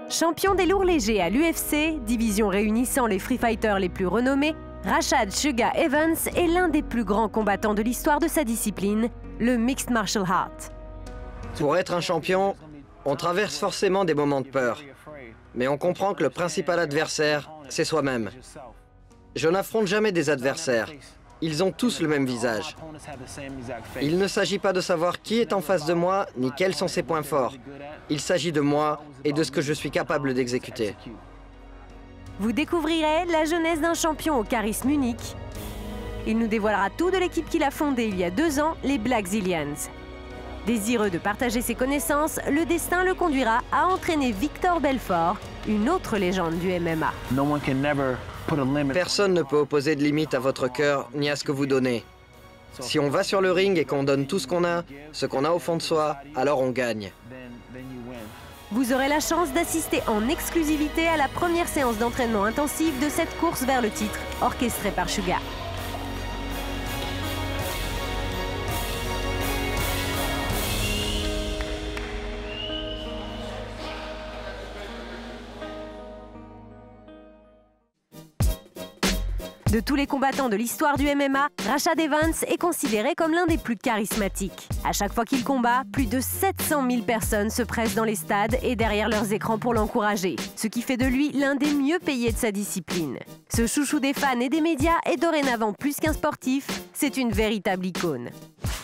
Champion des lourds légers à l'UFC, division réunissant les free fighters les plus renommés, Rashad Sugar Evans est l'un des plus grands combattants de l'histoire de sa discipline, le Mixed Martial Art. Pour être un champion, on traverse forcément des moments de peur. Mais on comprend que le principal adversaire, c'est soi-même. Je n'affronte jamais des adversaires. Ils ont tous le même visage. Il ne s'agit pas de savoir qui est en face de moi, ni quels sont ses points forts. Il s'agit de moi et de ce que je suis capable d'exécuter. Vous découvrirez la jeunesse d'un champion au charisme unique. Il nous dévoilera tout de l'équipe qu'il a fondée il y a 2 ans, les Blackzilians. Désireux de partager ses connaissances, le destin le conduira à entraîner Victor Belfort, une autre légende du MMA. Personne ne peut opposer de limite à votre cœur ni à ce que vous donnez. Si on va sur le ring et qu'on donne tout ce qu'on a au fond de soi, alors on gagne. Vous aurez la chance d'assister en exclusivité à la première séance d'entraînement intensive de cette course vers le titre, orchestrée par Sugar. De tous les combattants de l'histoire du MMA, Rashad Evans est considéré comme l'un des plus charismatiques. À chaque fois qu'il combat, plus de 700 000 personnes se pressent dans les stades et derrière leurs écrans pour l'encourager, ce qui fait de lui l'un des mieux payés de sa discipline. Ce chouchou des fans et des médias est dorénavant plus qu'un sportif, c'est une véritable icône.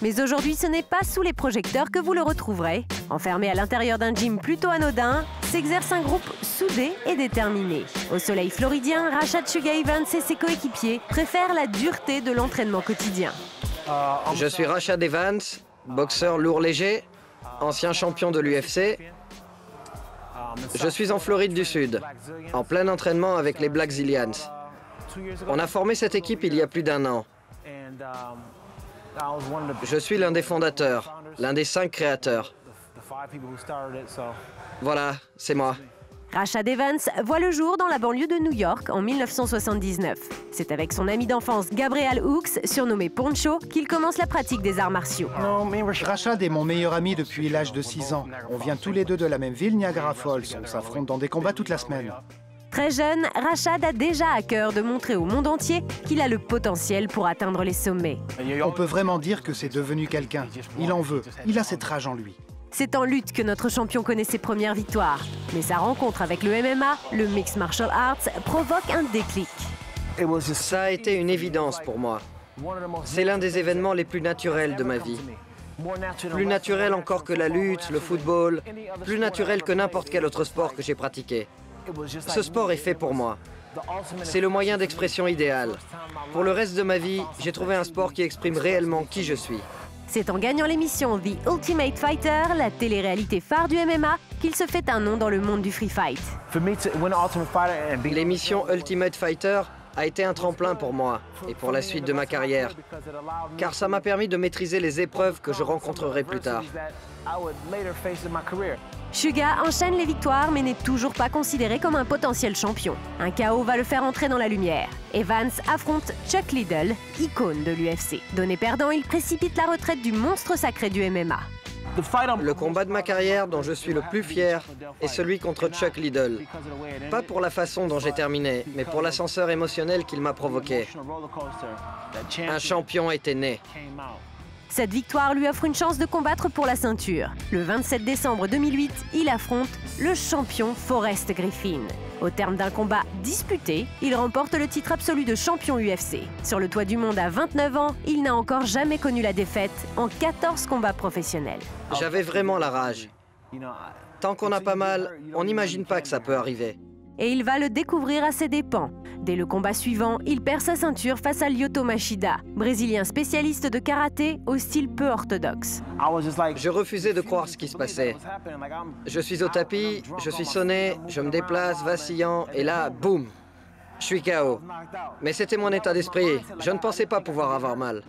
Mais aujourd'hui, ce n'est pas sous les projecteurs que vous le retrouverez. Enfermé à l'intérieur d'un gym plutôt anodin, s'exerce un groupe soudé et déterminé. Au soleil floridien, Rashad Sugar Evans et ses coéquipiers préfèrent la dureté de l'entraînement quotidien. Je suis Rashad Evans, boxeur lourd léger, ancien champion de l'UFC. Je suis en Floride du Sud, en plein entraînement avec les Blackzilians. On a formé cette équipe il y a plus d'1 an. Je suis l'un des fondateurs, l'un des 5 créateurs. Voilà, c'est moi. Rashad Evans voit le jour dans la banlieue de New York en 1979. C'est avec son ami d'enfance Gabriel Hooks, surnommé Poncho, qu'il commence la pratique des arts martiaux. Rashad est mon meilleur ami depuis l'âge de 6 ans. On vient tous les deux de la même ville, Niagara Falls. On s'affronte dans des combats toute la semaine. Très jeune, Rashad a déjà à cœur de montrer au monde entier qu'il a le potentiel pour atteindre les sommets. On peut vraiment dire que c'est devenu quelqu'un. Il en veut. Il a cette rage en lui. C'est en lutte que notre champion connaît ses premières victoires. Mais sa rencontre avec le MMA, le Mixed Martial Arts, provoque un déclic. Ça a été une évidence pour moi. C'est l'un des événements les plus naturels de ma vie. Plus naturel encore que la lutte, le football, plus naturel que n'importe quel autre sport que j'ai pratiqué. Ce sport est fait pour moi. C'est le moyen d'expression idéal. Pour le reste de ma vie, j'ai trouvé un sport qui exprime réellement qui je suis. C'est en gagnant l'émission The Ultimate Fighter, la télé-réalité phare du MMA, qu'il se fait un nom dans le monde du free fight. L'émission Ultimate Fighter a été un tremplin pour moi et pour la suite de ma carrière, car ça m'a permis de maîtriser les épreuves que je rencontrerai plus tard. Sugar enchaîne les victoires mais n'est toujours pas considéré comme un potentiel champion. Un KO va le faire entrer dans la lumière. Evans affronte Chuck Liddell, icône de l'UFC. Donné perdant, il précipite la retraite du monstre sacré du MMA. Le combat de ma carrière dont je suis le plus fier est celui contre Chuck Liddell. Pas pour la façon dont j'ai terminé, mais pour l'ascenseur émotionnel qu'il m'a provoqué. Un champion était né. Cette victoire lui offre une chance de combattre pour la ceinture. Le 27 décembre 2008, il affronte le champion Forrest Griffin. Au terme d'un combat disputé, il remporte le titre absolu de champion UFC. Sur le toit du monde à 29 ans, il n'a encore jamais connu la défaite en 14 combats professionnels. J'avais vraiment la rage. Tant qu'on a pas mal, on n'imagine pas que ça peut arriver. Et il va le découvrir à ses dépens. Dès le combat suivant, il perd sa ceinture face à Lyoto Machida, brésilien spécialiste de karaté au style peu orthodoxe. Je refusais de croire ce qui se passait. Je suis au tapis, je suis sonné, je me déplace, vacillant, et là, boum, je suis KO. Mais c'était mon état d'esprit, je ne pensais pas pouvoir avoir mal.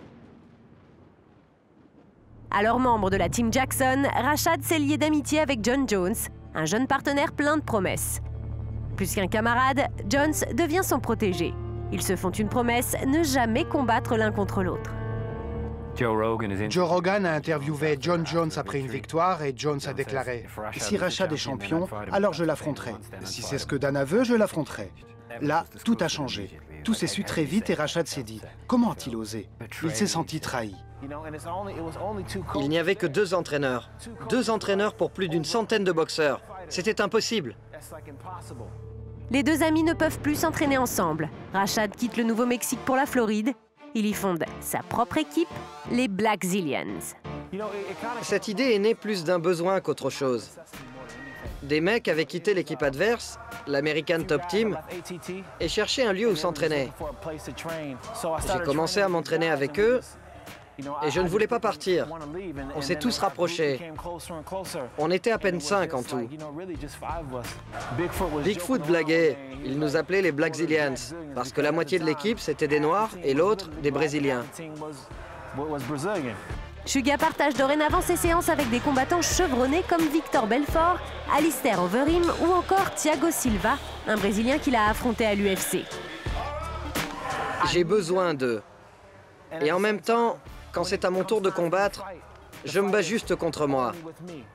Alors membre de la Team Jackson, Rashad s'est lié d'amitié avec John Jones, un jeune partenaire plein de promesses. Plus qu'un camarade, Jones devient son protégé. Ils se font une promesse, ne jamais combattre l'un contre l'autre. Joe Rogan a interviewé John Jones après une victoire et Jones a déclaré « Si Rashad est champion, alors je l'affronterai. Si c'est ce que Dana veut, je l'affronterai. » Là, tout a changé. Tout s'est su très vite et Rashad s'est dit « Comment a-t-il osé ?» Il s'est senti trahi. Il n'y avait que 2 entraîneurs. 2 entraîneurs pour plus d'une centaine de boxeurs. C'était impossible. Les 2 amis ne peuvent plus s'entraîner ensemble. Rashad quitte le Nouveau-Mexique pour la Floride. Il y fonde sa propre équipe, les Blackzilians. Cette idée est née plus d'un besoin qu'autre chose. Des mecs avaient quitté l'équipe adverse, l'American Top Team, et cherchaient un lieu où s'entraîner. J'ai commencé à m'entraîner avec eux, et je ne voulais pas partir. On s'est tous rapprochés. On était à peine 5 en tout. Bigfoot blaguait. Il nous appelait les Blackzilians, parce que la moitié de l'équipe, c'était des Noirs, et l'autre, des Brésiliens. Suga partage dorénavant ses séances avec des combattants chevronnés comme Victor Belfort, Alistair Overeem ou encore Thiago Silva, un Brésilien qu'il a affronté à l'UFC. J'ai besoin d'eux. Et en même temps, quand c'est à mon tour de combattre, je me bats juste contre moi.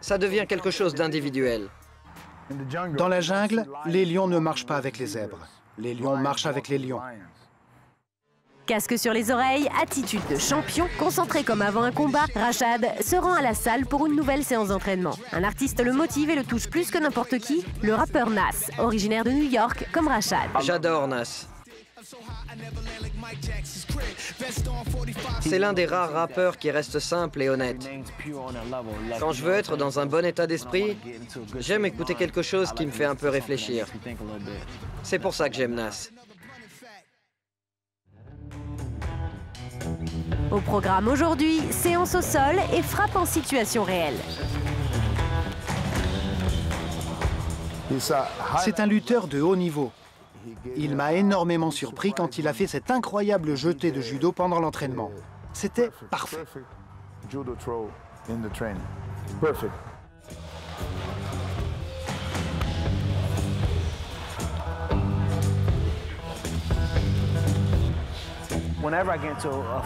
Ça devient quelque chose d'individuel. Dans la jungle, les lions ne marchent pas avec les zèbres. Les lions marchent avec les lions. Casque sur les oreilles, attitude de champion, concentré comme avant un combat, Rashad se rend à la salle pour une nouvelle séance d'entraînement. Un artiste le motive et le touche plus que n'importe qui, le rappeur Nas, originaire de New York comme Rashad. J'adore Nas. C'est l'un des rares rappeurs qui reste simple et honnête. Quand je veux être dans un bon état d'esprit, j'aime écouter quelque chose qui me fait un peu réfléchir. C'est pour ça que j'aime Nas. Au programme aujourd'hui, séance au sol et frappe en situation réelle. C'est un lutteur de haut niveau. Il m'a énormément surpris quand il a fait cet incroyable jeté de judo pendant l'entraînement. C'était parfait.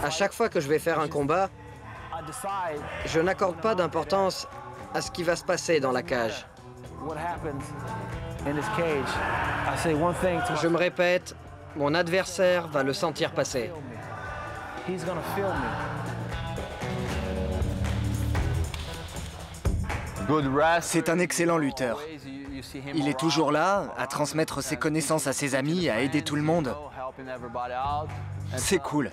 À chaque fois que je vais faire un combat, je n'accorde pas d'importance à ce qui va se passer dans la cage. Je me répète, mon adversaire va le sentir passer. C'est un excellent lutteur. Il est toujours là, à transmettre ses connaissances à ses amis, à aider tout le monde. C'est cool.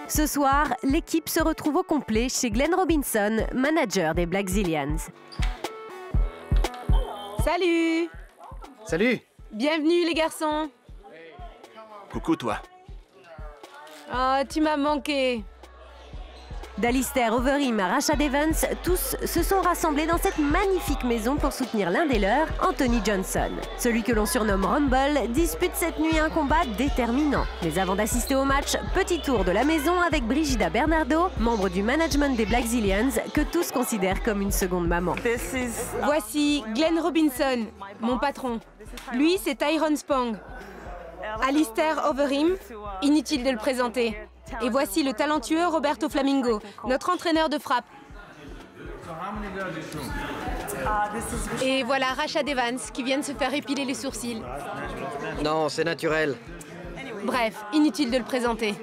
Ce soir, l'équipe se retrouve au complet chez Glenn Robinson, manager des Blackzilians. Salut! Salut! Bienvenue les garçons! Coucou toi. Oh, tu m'as manqué. D'Alistair Overeem à Rashad Evans, tous se sont rassemblés dans cette magnifique maison pour soutenir l'un des leurs, Anthony Johnson. Celui que l'on surnomme Rumble dispute cette nuit un combat déterminant. Mais avant d'assister au match, petit tour de la maison avec Brigida Bernardo, membre du management des Blackzilians, que tous considèrent comme une seconde maman. Voici Glenn Robinson, mon patron. Lui, c'est Tyrone Spong. Alistair Overeem, inutile de le présenter. Et voici le talentueux Roberto Flamingo, notre entraîneur de frappe. Et voilà Rashad Evans, qui vient de se faire épiler les sourcils. Non, c'est naturel. Bref, inutile de le présenter.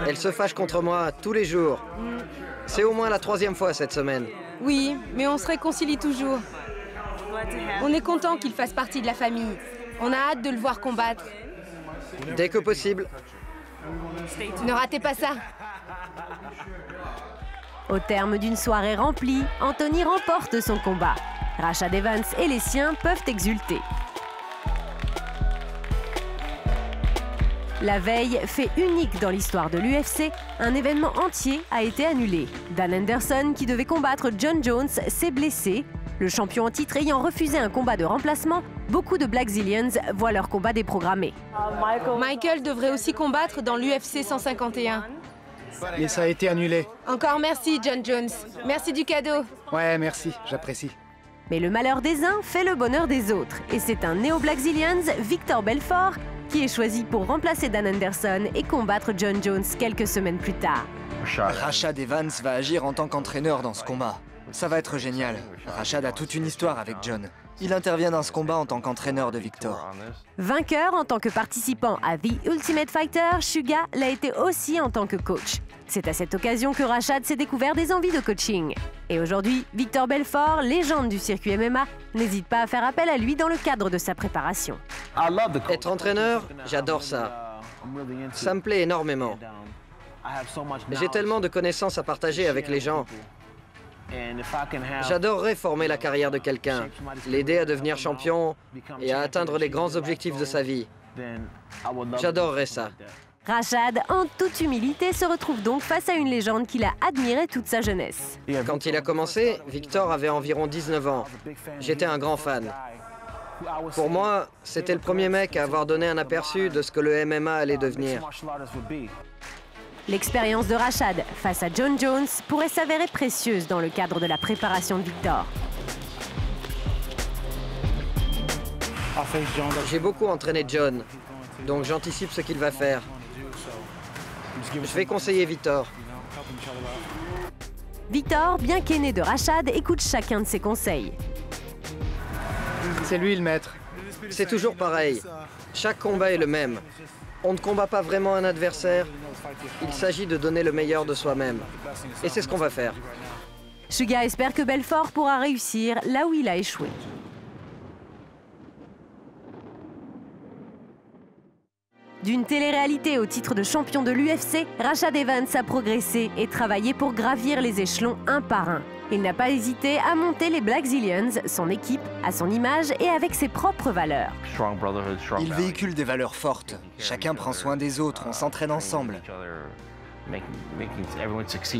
Elle se fâche contre moi tous les jours. C'est au moins la 3e fois cette semaine. Oui, mais on se réconcilie toujours. On est content qu'il fasse partie de la famille. On a hâte de le voir combattre. Dès que possible. Ne ratez pas ça. Au terme d'une soirée remplie, Anthony remporte son combat. Rashad Evans et les siens peuvent exulter. La veille, fait unique dans l'histoire de l'UFC, un événement entier a été annulé. Dan Henderson, qui devait combattre John Jones, s'est blessé. Le champion en titre ayant refusé un combat de remplacement, beaucoup de Blackzilians voient leur combat déprogrammé. Michael devrait aussi combattre dans l'UFC 151. Et ça a été annulé. Encore merci, John Jones. Merci du cadeau. Ouais, merci, j'apprécie. Mais le malheur des uns fait le bonheur des autres. Et c'est un néo-Blackzilians, Victor Belfort, qui est choisi pour remplacer Dan Henderson et combattre Jon Jones quelques semaines plus tard. Rashad Evans va agir en tant qu'entraîneur dans ce combat. Ça va être génial. Rashad a toute une histoire avec Jon. Il intervient dans ce combat en tant qu'entraîneur de Victor. Vainqueur en tant que participant à The Ultimate Fighter, Suga l'a été aussi en tant que coach. C'est à cette occasion que Rashad s'est découvert des envies de coaching. Et aujourd'hui, Victor Belfort, légende du circuit MMA, n'hésite pas à faire appel à lui dans le cadre de sa préparation. Être entraîneur, j'adore ça. Ça me plaît énormément. J'ai tellement de connaissances à partager avec les gens. J'adorerais former la carrière de quelqu'un, l'aider à devenir champion et à atteindre les grands objectifs de sa vie. J'adorerais ça. Rashad, en toute humilité, se retrouve donc face à une légende qu'il a admirée toute sa jeunesse. Quand il a commencé, Victor avait environ 19 ans. J'étais un grand fan. Pour moi, c'était le premier mec à avoir donné un aperçu de ce que le MMA allait devenir. L'expérience de Rashad face à Jon Jones pourrait s'avérer précieuse dans le cadre de la préparation de Victor. J'ai beaucoup entraîné Jon, donc j'anticipe ce qu'il va faire. Je vais conseiller Victor. Victor, bien qu'aîné de Rashad, écoute chacun de ses conseils. C'est lui le maître. C'est toujours pareil. Chaque combat est le même. On ne combat pas vraiment un adversaire. Il s'agit de donner le meilleur de soi-même. Et c'est ce qu'on va faire. Suga espère que Belfort pourra réussir là où il a échoué. D'une télé-réalité au titre de champion de l'UFC, Rashad Evans a progressé et travaillé pour gravir les échelons un par un. Il n'a pas hésité à monter les Blackzilians, son équipe, à son image et avec ses propres valeurs. Il véhicule des valeurs fortes. Chacun prend soin des autres, on s'entraîne ensemble.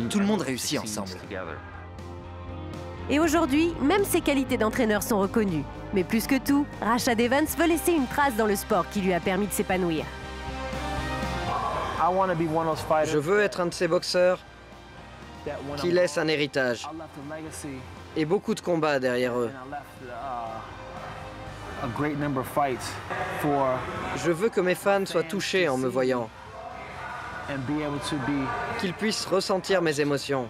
Tout le monde réussit ensemble. Et aujourd'hui, même ses qualités d'entraîneur sont reconnues. Mais plus que tout, Rashad Evans veut laisser une trace dans le sport qui lui a permis de s'épanouir. Je veux être un de ces boxeurs qui laissent un héritage et beaucoup de combats derrière eux. Je veux que mes fans soient touchés en me voyant, qu'ils puissent ressentir mes émotions.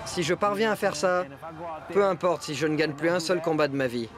Si je parviens à faire ça, peu importe si je ne gagne plus un seul combat de ma vie.